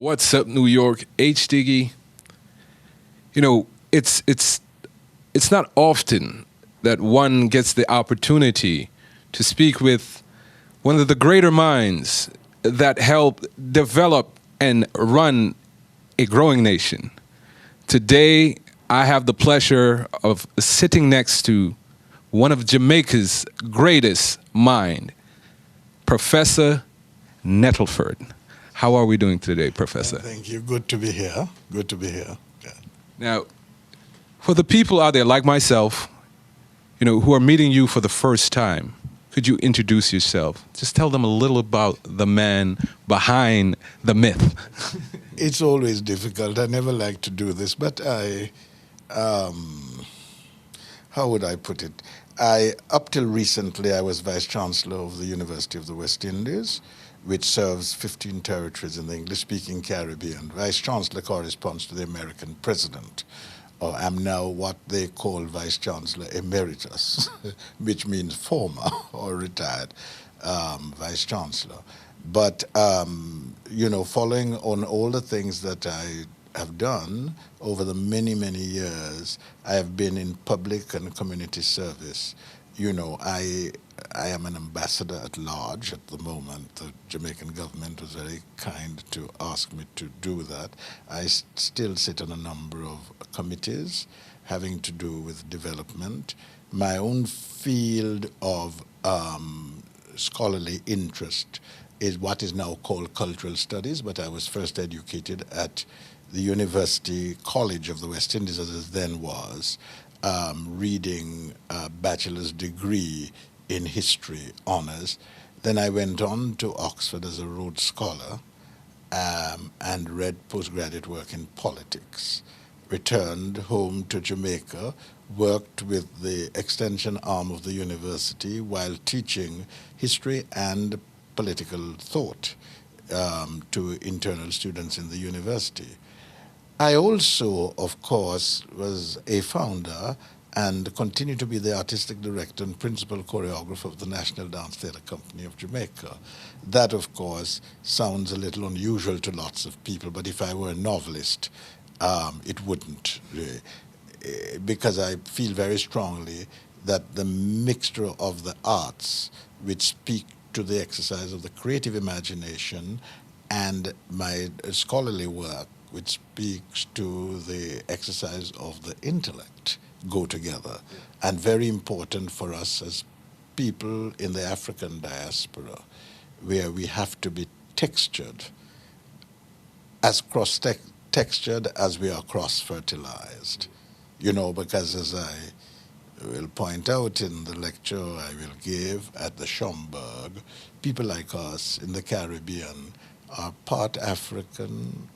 What's up, New York? H Diggy. You know, it's not often that one gets the opportunity to speak with one of the greater minds that helped develop and run a growing nation. Today, I have the pleasure of sitting next to one of Jamaica's greatest mind, Professor Nettleford. How are we doing today, Professor? Thank you. Good to be here. Good to be here. Yeah. Now, for the people out there like myself, who are meeting you for the first time, could you introduce yourself? Just tell them a little about the man behind the myth. It's always difficult. I never like to do this, but how would I put it? Up till recently, I was Vice Chancellor of the University of the West Indies, which serves 15 territories in the English-speaking Caribbean. Vice Chancellor corresponds to the American president. I'm now what they call Vice Chancellor Emeritus, which means former or retired Vice Chancellor. But, following on all the things that I have done over the many, many years, I have been in public and community service. I am an ambassador at large at the moment. The Jamaican government was very kind to ask me to do that. I still sit on a number of committees having to do with development. My own field of scholarly interest is what is now called cultural studies, but I was first educated at the University College of the West Indies, as it then was, reading a bachelor's degree in history honors. Then I went on to Oxford as a Rhodes Scholar and read postgraduate work in politics. Returned home to Jamaica, worked with the extension arm of the university while teaching history and political thought to internal students in the university. I also, of course, was a founder and continue to be the artistic director and principal choreographer of the National Dance Theatre Company of Jamaica. That, of course, sounds a little unusual to lots of people, but if I were a novelist, it wouldn't, because I feel very strongly that the mixture of the arts, which speak to the exercise of the creative imagination, and my scholarly work, which speaks to the exercise of the intellect, go together. And very important for us as people in the African diaspora, where we have to be textured, as cross-textured as we are cross-fertilized. Because as I will point out in the lecture I will give at the Schomburg, people like us in the Caribbean are part African,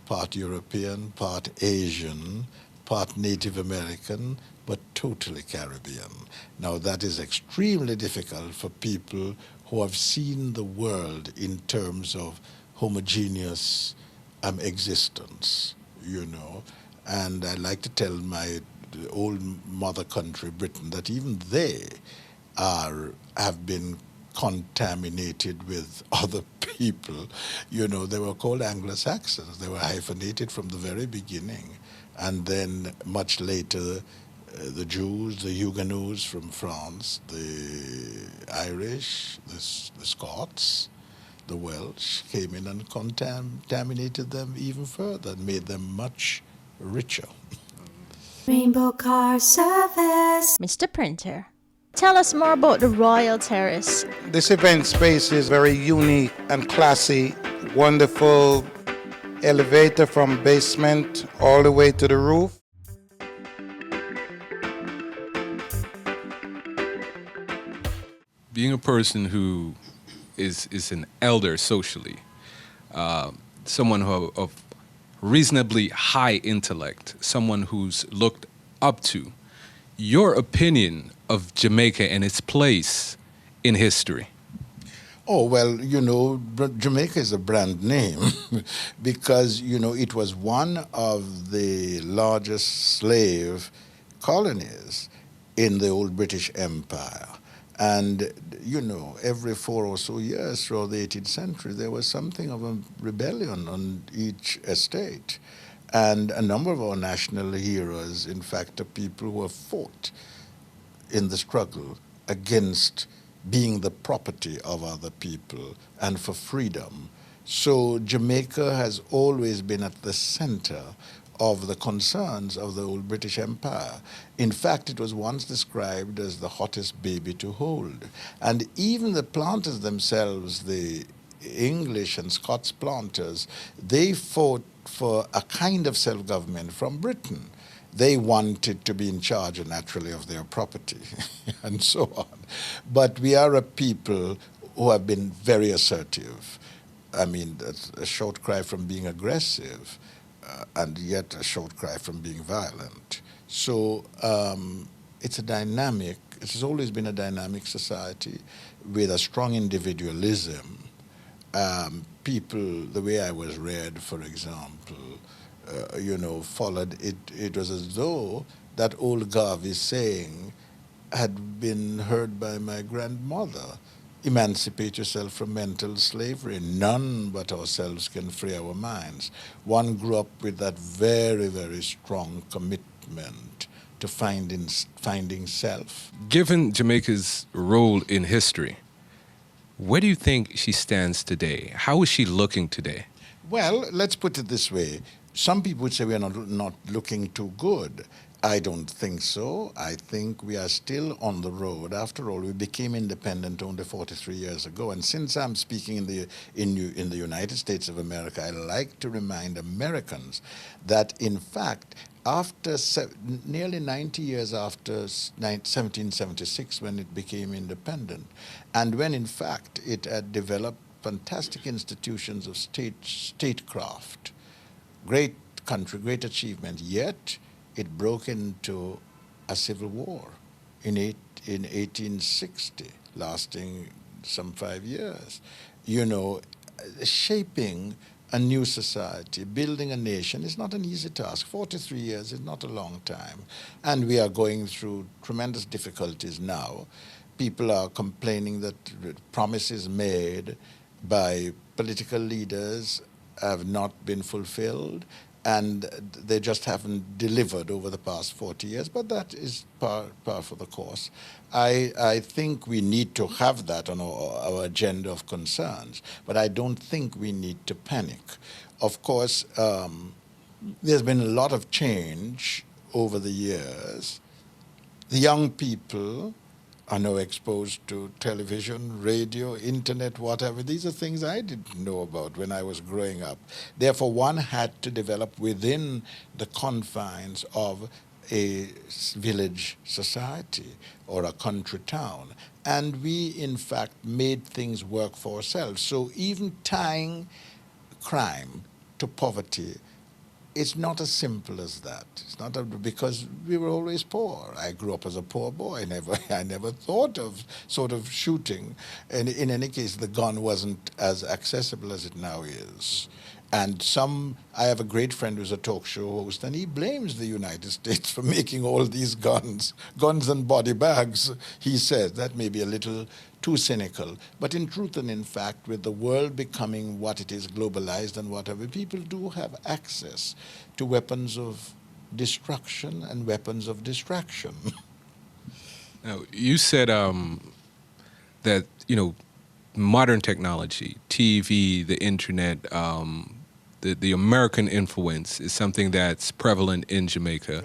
part European, part Asian, part Native American, but totally Caribbean. Now that is extremely difficult for people who have seen the world in terms of homogeneous existence, And I like to tell my old mother country, Britain, that even they have been contaminated with other people. They were called Anglo-Saxons. They were hyphenated from the very beginning. And then much later, the Jews, the Huguenots from France, the Irish, the Scots, the Welsh came in and contaminated them even further and made them much richer. Rainbow Car Service. Mr. Printer, tell us more about the Royal Terrace. This event space is very unique and classy, wonderful elevator from basement all the way to the roof. Being a person who is an elder socially, someone of reasonably high intellect, someone who's looked up to, your opinion of Jamaica and its place in history? Oh, well, Jamaica is a brand name because, it was one of the largest slave colonies in the old British Empire. And, every 4 or so years throughout the 18th century, there was something of a rebellion on each estate. And a number of our national heroes, in fact, are people who have fought in the struggle against being the property of other people and for freedom. So Jamaica has always been at the center of the concerns of the old British Empire. In fact, it was once described as the hottest baby to hold. And even the planters themselves, the English and Scots planters, they fought for a kind of self-government from Britain. They wanted to be in charge, naturally, of their property and so on. But we are a people who have been very assertive. I mean, that's a short cry from being aggressive, and yet a short cry from being violent. So it's a dynamic, it has always been a dynamic society with a strong individualism. People, the way I was reared, for example, followed it. It was as though that old Garvey saying had been heard by my grandmother. Emancipate yourself from mental slavery. None but ourselves can free our minds. One grew up with that very, very strong commitment to finding self. Given Jamaica's role in history, where do you think she stands today? How is she looking today? Well, let's put it this way. Some people would say we are not looking too good. I don't think so. I think we are still on the road. After all, we became independent only 43 years ago. And since I'm speaking in the United States of America, I like to remind Americans that, in fact, after nearly 90 years after 1776, when it became independent, and when, in fact, it had developed fantastic institutions of statecraft, great country, great achievement, yet it broke into a civil war in 1860, lasting some 5 years. Shaping a new society, building a nation is not an easy task. 43 years is not a long time. And we are going through tremendous difficulties now. People are complaining that promises made by political leaders have not been fulfilled, and they just haven't delivered over the past 40 years, but that is par for the course. I think we need to have that on our agenda of concerns, but I don't think we need to panic. Of course, there's been a lot of change over the years. The young people are now exposed to television, radio, internet, whatever. These are things I didn't know about when I was growing up. Therefore, one had to develop within the confines of a village society or a country town. And we, in fact, made things work for ourselves. So even tying crime to poverty, it's not as simple as that. It's not because we were always poor. I grew up as a poor boy. I never thought of sort of shooting. And in any case, the gun wasn't as accessible as it now is. And I have a great friend who's a talk show host, and he blames the United States for making all these guns and body bags. He says that may be a little too cynical. But in truth and in fact, with the world becoming what it is, globalized and whatever, people do have access to weapons of destruction and weapons of distraction. Now, you said that, modern technology, TV, the internet, the American influence is something that's prevalent in Jamaica.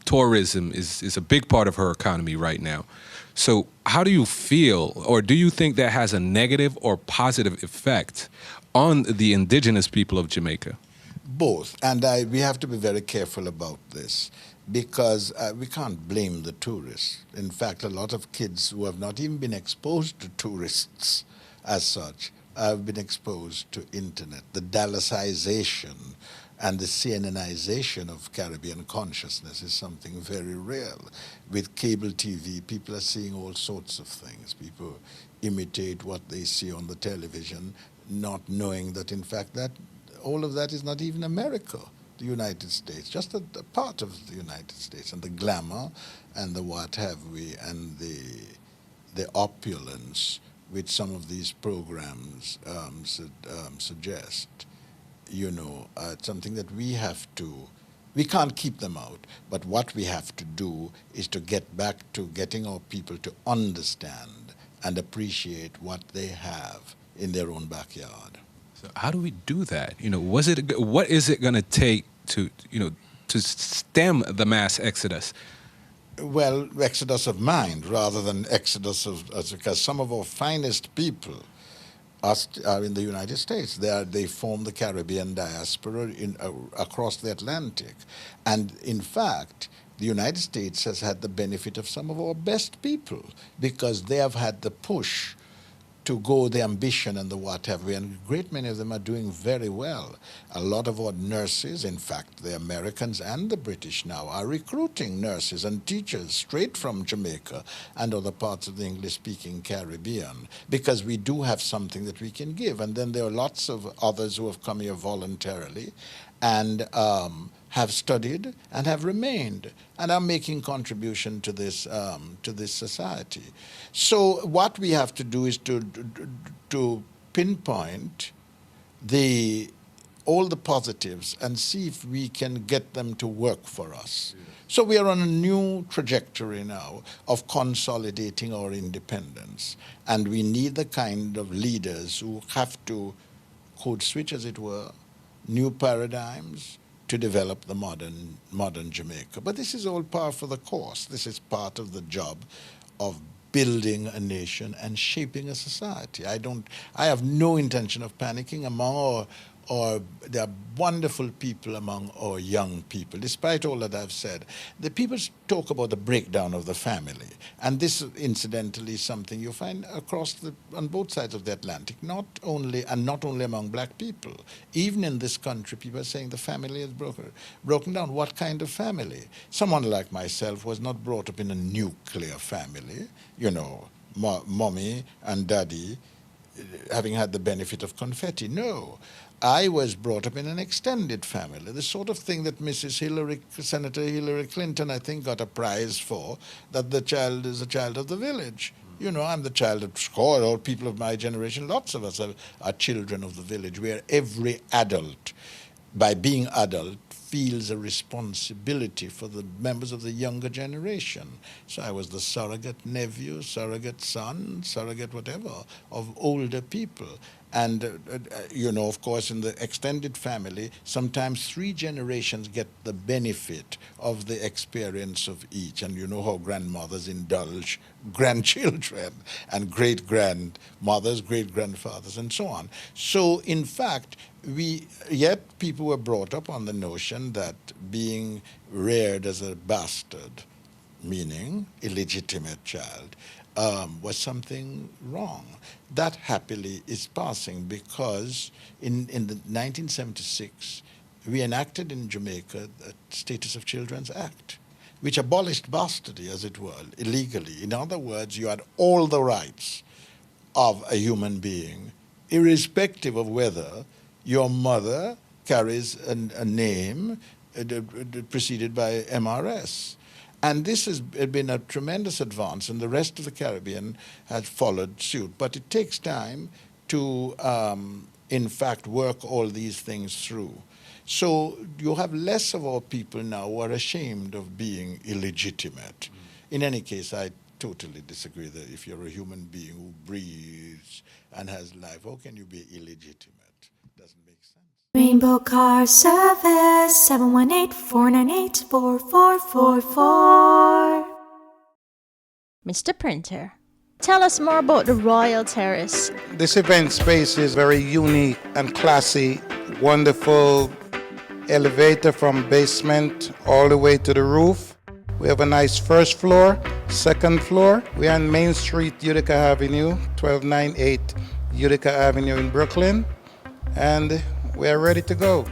Tourism is a big part of her economy right now. So how do you feel, or do you think that has a negative or positive effect on the indigenous people of Jamaica? Both. And we have to be very careful about this, because we can't blame the tourists. In fact, a lot of kids who have not even been exposed to tourists as such have been exposed to internet. The Dallasization and the CNNization of Caribbean consciousness is something very real. With cable TV, people are seeing all sorts of things. People imitate what they see on the television, not knowing that, in fact, that all of that is not even America. the United States, just a part of the United States, and the glamour and the what have we, and the opulence which some of these programs suggest, something that we can't keep them out, but what we have to do is to get back to getting our people to understand and appreciate what they have in their own backyard. So how do we do that? What is it going to take to stem the mass exodus? Well, exodus of mind rather than exodus because some of our finest people are in the United States. They form the Caribbean diaspora across the Atlantic. And in fact, the United States has had the benefit of some of our best people because they have had the push to go, the ambition and the what have we, and a great many of them are doing very well. A lot of our nurses, in fact, the Americans and the British now, are recruiting nurses and teachers straight from Jamaica and other parts of the English-speaking Caribbean, because we do have something that we can give. And then there are lots of others who have come here voluntarily and have studied and have remained and are making contribution to this society. So what we have to do is to pinpoint all the positives and see if we can get them to work for us. Yeah. So we are on a new trajectory now of consolidating our independence, and we need the kind of leaders who have to code switch, as it were, new paradigms to develop the modern Jamaica. But this is all par for the course. This is part of the job of building a nation and shaping a society. I have no intention of panicking among there are wonderful people among our young people. Despite all that I've said, the people talk about the breakdown of the family. And this, incidentally, is something you find on both sides of the Atlantic, not only among black people. Even in this country, people are saying the family is broken down. What kind of family? Someone like myself was not brought up in a nuclear family, mommy and daddy having had the benefit of confetti. No. I was brought up in an extended family, the sort of thing that Senator Hillary Clinton, I think, got a prize for, that the child is a child of the village. I'm the child of all people of my generation. Lots of us are children of the village, where every adult, by being adult, feels a responsibility for the members of the younger generation. So I was the surrogate nephew, surrogate son, surrogate whatever, of older people. And, of course, in the extended family, sometimes 3 generations get the benefit of the experience of each. And you know how grandmothers indulge grandchildren and great-grandmothers, great-grandfathers, and so on. So, in fact, yet people were brought up on the notion that being reared as a bastard, meaning illegitimate child, was something wrong. That happily is passing because in the 1976, we enacted in Jamaica the Status of Children's Act, which abolished bastardy, as it were, illegally. In other words, you had all the rights of a human being, irrespective of whether your mother carries a name preceded by MRS. And this has been a tremendous advance, and the rest of the Caribbean has followed suit. But it takes time to, in fact, work all these things through. So you have less of our people now who are ashamed of being illegitimate. In any case, I totally disagree that if you're a human being who breathes and has life, how can you be illegitimate? Doesn't make sense. Rainbow Car Service 718-498-4444. Mr. Printer, tell us more about the Royal Terrace. This event space is very unique and classy, wonderful elevator from basement all the way to the roof. We have a nice first floor, second floor. We are on Main Street, Utica Avenue, 1298 Utica Avenue in Brooklyn, and we are ready to go.